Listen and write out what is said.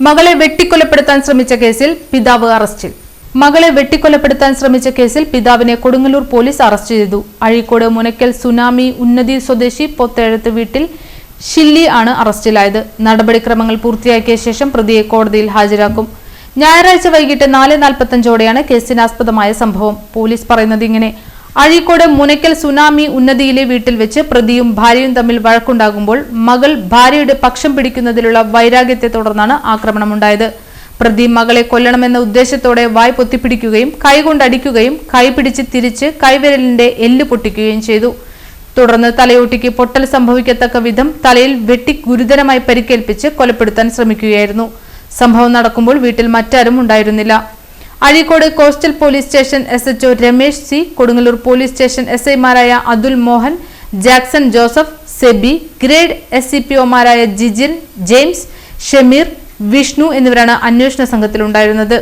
മകളെ വെട്ടിക്കൊലപ്പെടുത്താൻ ശ്രമിച്ച കേസിൽ പിതാവ് അറസ്റ്റിൽ. മകളെ വെട്ടിക്കൊലപ്പെടുത്താൻ ശ്രമിച്ച കേസിൽ പിതാവിനെ കൊടുങ്ങല്ലൂർ പോലീസ് അറസ്റ്റ് ചെയ്തു. അഴീക്കോട് മുനക്കൽ സുനാമി ഉന്നതി സ്വദേശി പൊത്തേഴത്ത് വീട്ടിൽ ഷില്ലി ആണ് അറസ്റ്റിലായത്. നടപടിക്രമങ്ങൾ പൂർത്തിയാക്കിയ ശേഷം പ്രതിയെ കോടതിയിൽ ഹാജരാക്കും. ഞായറാഴ്ച വൈകിട്ട് 4:45ഓടെയാണ് കേസിനാസ്പദമായ സംഭവം. പോലീസ് പറയുന്നത് ഇങ്ങനെ: അഴീക്കോട് മുനക്കൽ സുനാമി ഉന്നതിയിലെ വീട്ടിൽ വെച്ച് പ്രതിയും ഭാര്യയും തമ്മിൽ വഴക്കുണ്ടാകുമ്പോൾ മകൾ ഭാര്യയുടെ പക്ഷം പിടിക്കുന്നതിലുള്ള വൈരാഗ്യത്തെ തുടർന്നാണ് ആക്രമണമുണ്ടായത്. പ്രതി മകളെ കൊല്ലണമെന്ന ഉദ്ദേശത്തോടെ വായ് പൊത്തിപ്പിടിക്കുകയും കൈകൊണ്ടടിക്കുകയും കൈപിടിച്ച് തിരിച്ച് കൈവിരലിന്റെ എല്ല് പൊട്ടിക്കുകയും ചെയ്തു. തുടർന്ന് തലയോട്ടിക്ക് പൊട്ടൽ സംഭവിക്കത്തക്ക വിധം തലയിൽ വെട്ടി ഗുരുതരമായി പരിക്കേൽപ്പിച്ച് കൊലപ്പെടുത്താൻ ശ്രമിക്കുകയായിരുന്നു. സംഭവം നടക്കുമ്പോൾ വീട്ടിൽ മറ്റാരും ഉണ്ടായിരുന്നില്ല. Azhikode coastal police station SHO Ramesh C, Kodungallur police station SI-മാരായ അതുൽ മോഹൻ, ജാക്സൺ ജോസഫ്, സെബി, ഗ്രേഡ് SCPO-മാരായ ജിജിൻ, ജെയിംസ്, ഷമീർ, വിഷ്ണു എന്നിവരാണ് അന്വേഷണ സംഘത്തിലുണ്ടായിരുന്നത്.